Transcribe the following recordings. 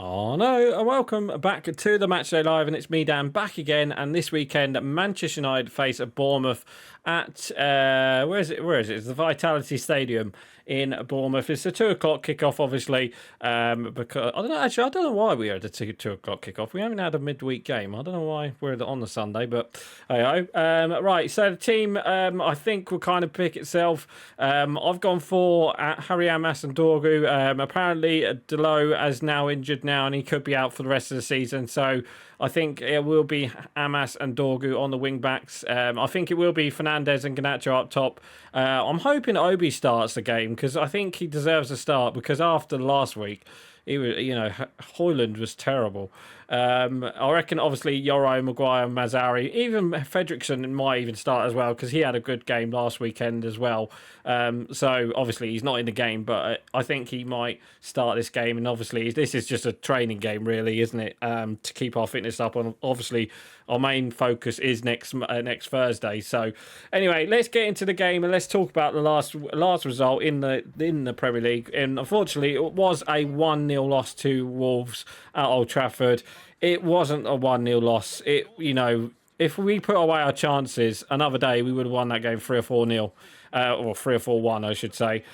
Oh no, and welcome back to the Matchday Live, and it's me, Dan, back again. And this weekend, Manchester United face Bournemouth at where is it? Where is it? It's the Vitality Stadium in Bournemouth. It's a 2 o'clock kickoff, obviously. Because I don't know. Actually, I don't know why we had a 2 o'clock kickoff. We haven't had a midweek game. I don't know why we're on the Sunday, but hey, right. So the team, I think, will kind of pick itself. I've gone for Harry Amas and Dorgu. Apparently, Delo is now injured now, and he could be out for the rest of the season. So I think it will be Amas and Dorgu on the wing backs. I think it will be Fernandez and Garnacho up top. I'm hoping Obi starts the game because I think he deserves a start, because after last week, he was, Højlund was terrible. I reckon, obviously, Yoro, Maguire, Mazzari, even Fredrickson might even start as well, because he had a good game last weekend as well. So, obviously, he's not in the game, but I think he might start this game. And, obviously, this is just a training game, really, isn't it? To keep our fitness up. And, obviously, our main focus is next Thursday. So, anyway, let's get into the game and let's talk about the last result in the Premier League. And, unfortunately, it was a 1-0 loss to Wolves at Old Trafford. It wasn't a 1-0 loss. If we put away our chances another day, we would have won that game 3 or 4-0, or 3 or 4-1, I should say.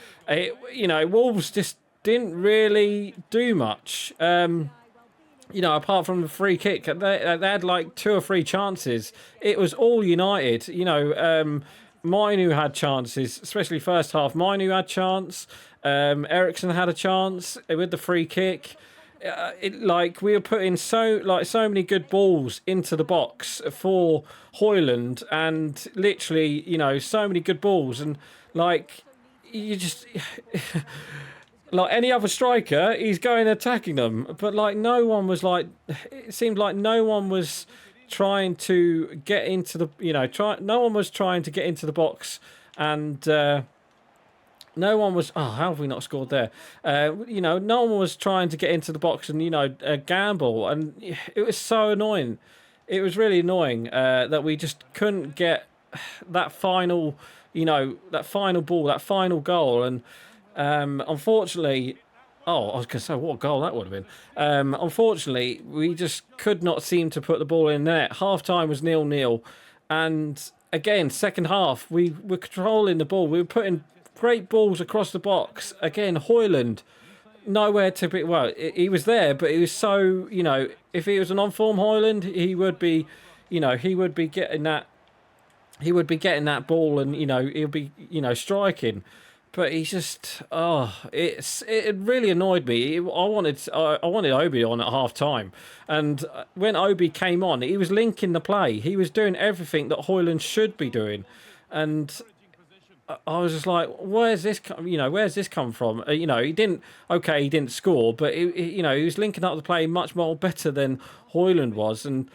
Wolves just didn't really do much. Apart from the free kick, they had like 2 or 3 chances. It was all United. Mainu had chances, especially first half. Mainu had chance. Ericsson had a chance with the free kick. We were putting so many good balls into the box for Højlund, and literally, so many good balls, and you just like any other striker, he's going attacking them, but no one was it seemed like no one was trying to get into the no one was trying to get into the box, and no one was. Oh, how have we not scored there? No one was trying to get into the box and gamble, and it was so annoying. It was really annoying that we just couldn't get that final ball, that final goal, and unfortunately. Oh, I was going to say, what a goal that would have been. Unfortunately, we just could not seem to put the ball in there. Half time was 0-0, and again, second half we were controlling the ball. We were putting great balls across the box. Again, Højlund, nowhere to be. Well, he was there, but he was so, if he was an on-form Højlund, he would be getting that. He would be getting that ball, and he'll be striking. But he's just, it really annoyed me. I wanted Obi on at half time, and when Obi came on, he was linking the play. He was doing everything that Højlund should be doing, and I was just like, where's this come from? He didn't score, but he was linking up the play much more better than Højlund was, and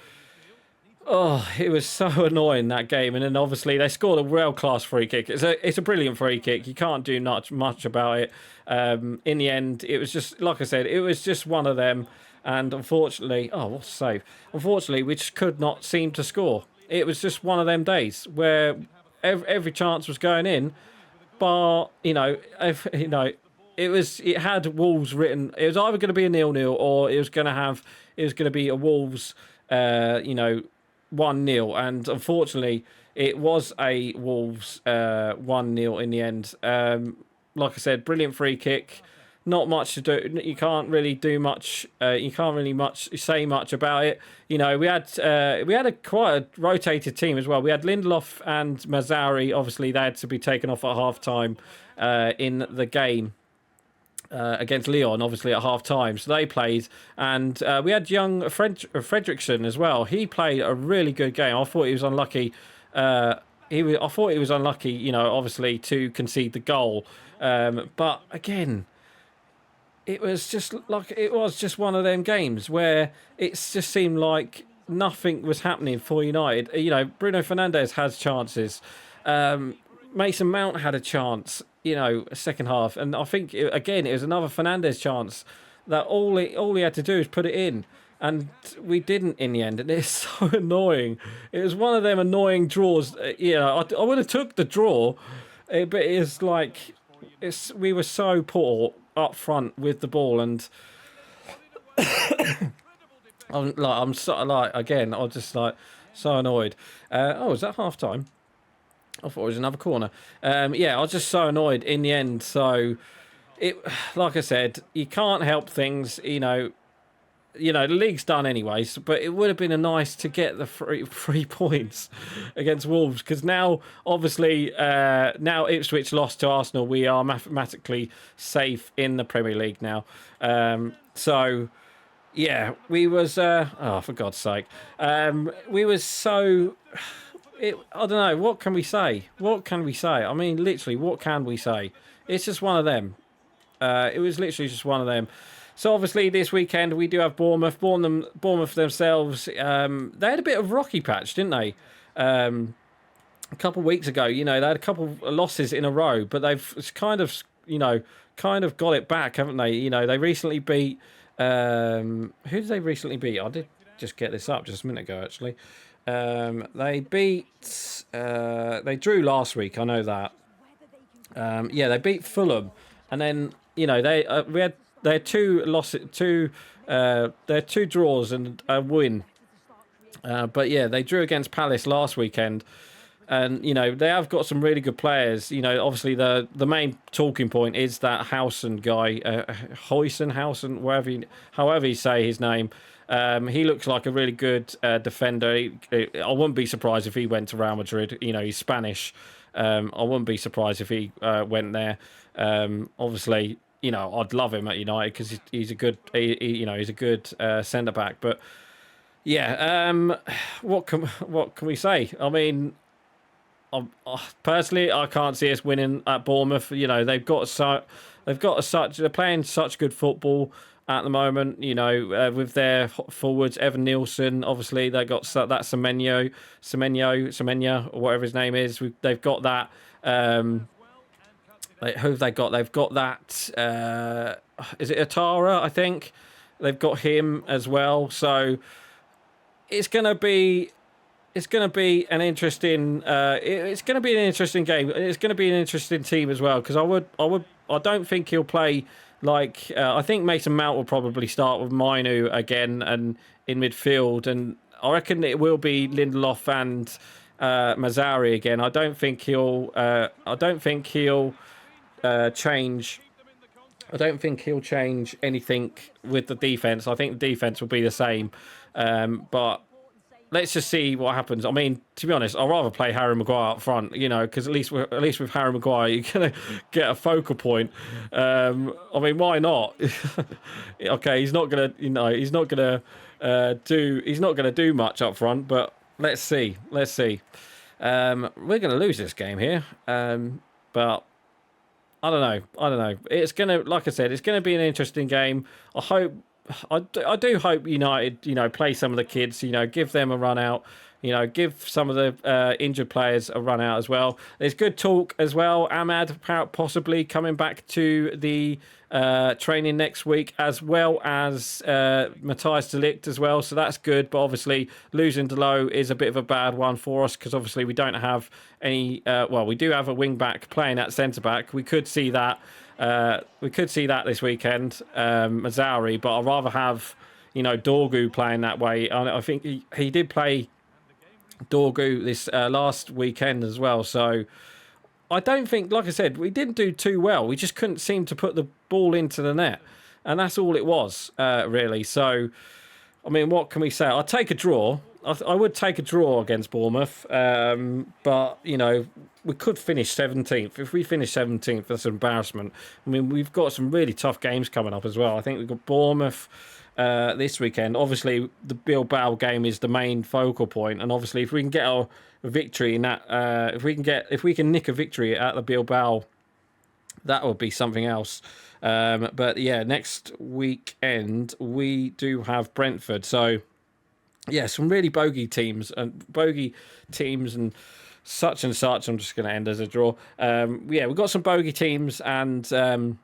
it was so annoying, that game. And then obviously they scored a world-class free kick. It's a brilliant free kick. You can't do much about it. In the end, it was just, like I said, it was just one of them. And unfortunately, what a save! Unfortunately, we just could not seem to score. It was just one of them days where every chance was going in, but it had Wolves written. It was either going to be a 0-0 or it was going to be a Wolves 1-0, and unfortunately it was a Wolves 1-0 in the end. Like I said, brilliant free kick. Not much to do. You can't really do much. You can't really say much about it. We had a quite a rotated team as well. We had Lindelof and Mazzari. Obviously, they had to be taken off at half time in the game against Lyon, obviously at half time. So they played, and we had young Fredrickson as well. He played a really good game. I thought he was unlucky. I thought he was unlucky. Obviously to concede the goal. But again, it was just one of them games where it just seemed like nothing was happening for United. Bruno Fernandes has chances. Mason Mount had a chance, second half. And I think, it was another Fernandes chance that all he had to do is put it in. And we didn't in the end. And it's so annoying. It was one of them annoying draws. I would have took the draw, but it's we were so poor up front with the ball, and I'm sort of like, again, I'm just like so annoyed. Is that half time? I thought it was another corner. Yeah, I was just so annoyed in the end. So it, like I said, you can't help things. The league's done anyways. But it would have been nice to get the three points against Wolves, because now, obviously, now Ipswich lost to Arsenal, we are mathematically safe in the Premier League now. So. Yeah, we was. For God's sake, we was so. I don't know. What can we say? What can we say? I mean, literally, what can we say? It's just one of them. It was literally just one of them. So obviously, this weekend we do have Bournemouth. Bournemouth themselves. They had a bit of rocky patch, didn't they? A couple of weeks ago, they had a couple of losses in a row, but they've kind of got it back, haven't they? They recently beat. Who did they recently beat? I did just get this up just a minute ago, actually. They beat. They drew last week. I know that. They beat Fulham, and then they had two losses, they had two draws and a win. But yeah, they drew against Palace last weekend. And, they have got some really good players. Obviously the main talking point is that Howson guy, Howson, however you say his name. He looks like a really good defender. I wouldn't be surprised if he went to Real Madrid. He's Spanish. I wouldn't be surprised if he went there. Obviously, I'd love him at United because he's a good, he's a good centre back. But yeah, what can we say? I mean, personally, I can't see us winning at Bournemouth. They're playing such good football at the moment. With their forwards, Evan Nielsen. Obviously, they got that Semenya, or whatever his name is. They've got that. Who have they got? They've got that. Is it Atara? I think they've got him as well. So it's going to be. It's going to be an interesting. It's going to be an interesting game. It's going to be an interesting team as well, because I don't think he'll play like. I think Mason Mount will probably start with Mainu again and in midfield, and I reckon it will be Lindelof and Mazzari again. I don't think he'll. Change. I don't think he'll change anything with the defense. I think the defense will be the same, but. Let's just see what happens. I mean, to be honest, I'd rather play Harry Maguire up front, because at least with Harry Maguire, you're gonna get a focal point. I mean, why not? Okay, he's not gonna do much up front, but let's see. We're gonna lose this game here, but I don't know. It's gonna, like I said, it's gonna be an interesting game. I do hope United, play some of the kids, give them a run out, give some of the injured players a run out as well. There's good talk as well. Ahmad possibly coming back to the training next week, as well as Matthias de Ligt as well. So that's good. But obviously losing Delo is a bit of a bad one for us, because obviously we don't have any. We do have a wing back playing at centre back. We could see that. This weekend, Mazzari, but I'd rather have, Dorgu playing that way. I think he did play Dorgu this last weekend as well. So I don't think, like I said, we didn't do too well. We just couldn't seem to put the ball into the net, and that's all it was, really. So, I mean, what can we say? I'll take a draw. I would take a draw against Bournemouth, but we could finish 17th. If we finish 17th, that's an embarrassment. I mean, we've got some really tough games coming up as well. I think we've got Bournemouth this weekend. Obviously, the Bilbao game is the main focal point, and obviously, if we can get a victory in that, if we can nick a victory at the Bilbao, that would be something else. But yeah, next weekend we do have Brentford. So yeah, some really bogey teams and such and such. I'm just going to end as a draw. We've got some bogey teams, and I'm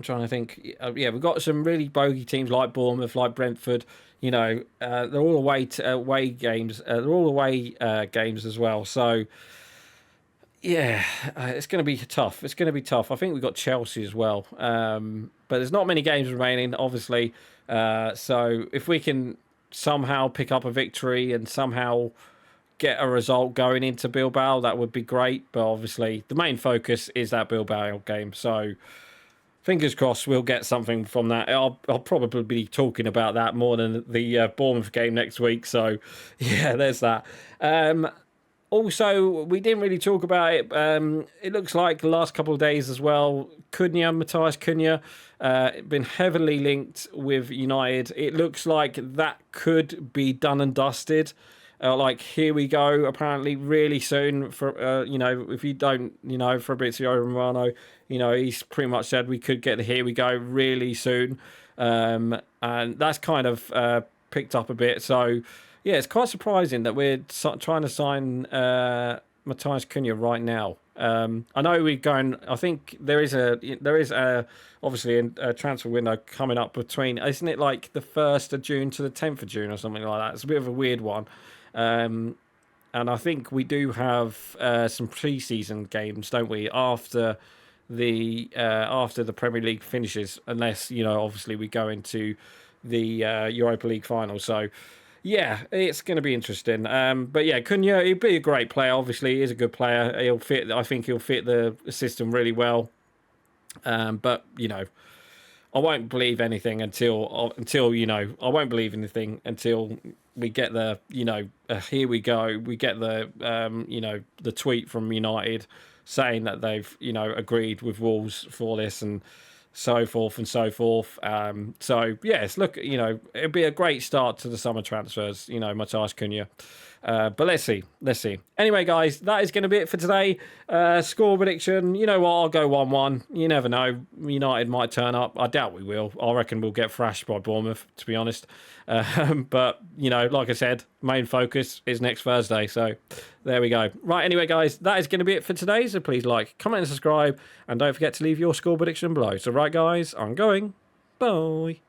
trying to think. We've got some really bogey teams like Bournemouth, like Brentford. They're all away games. They're all away games as well. So Yeah, it's going to be tough. It's going to be tough. I think we've got Chelsea as well. But there's not many games remaining, obviously. So if we can somehow pick up a victory and somehow get a result going into Bilbao, that would be great. But obviously, the main focus is that Bilbao game. So fingers crossed we'll get something from that. I'll probably be talking about that more than the Bournemouth game next week. So yeah, there's that. Also, we didn't really talk about it. It looks like the last couple of days as well, Matthias Cunha, been heavily linked with United. It looks like that could be done and dusted. Like, here we go, apparently, really soon. For if you don't, Fabrizio Romano, he's pretty much said we could get the here we go really soon. And that's kind of picked up a bit. So, yeah, it's quite surprising that we're trying to sign Matthias Cunha right now. I know we're going. I think there is obviously a transfer window coming up between. Isn't it like the 1st of June to the 10th of June or something like that? It's a bit of a weird one. And I think we do have some pre-season games, don't we? After the Premier League finishes, unless obviously we go into the Europa League final. So. Yeah, it's going to be interesting. But yeah, Cunha, he'd be a great player. Obviously, he is a good player. He'll fit. I think he'll fit the system really well. But I won't believe anything until I won't believe anything until we get the here we go. We get the the tweet from United saying that they've agreed with Wolves for this and so forth and so forth. So yes, look, it'd be a great start to the summer transfers. Matthias Cunha. But let's see. Anyway, guys, that is going to be it for today. Score prediction. You know what? I'll go 1-1. You never know. United might turn up. I doubt we will. I reckon we'll get thrashed by Bournemouth, to be honest. But, like I said, main focus is next Thursday. So there we go. Right, anyway, guys, that is going to be it for today. So please like, comment and subscribe. And don't forget to leave your score prediction below. So right, guys, I'm going. Bye.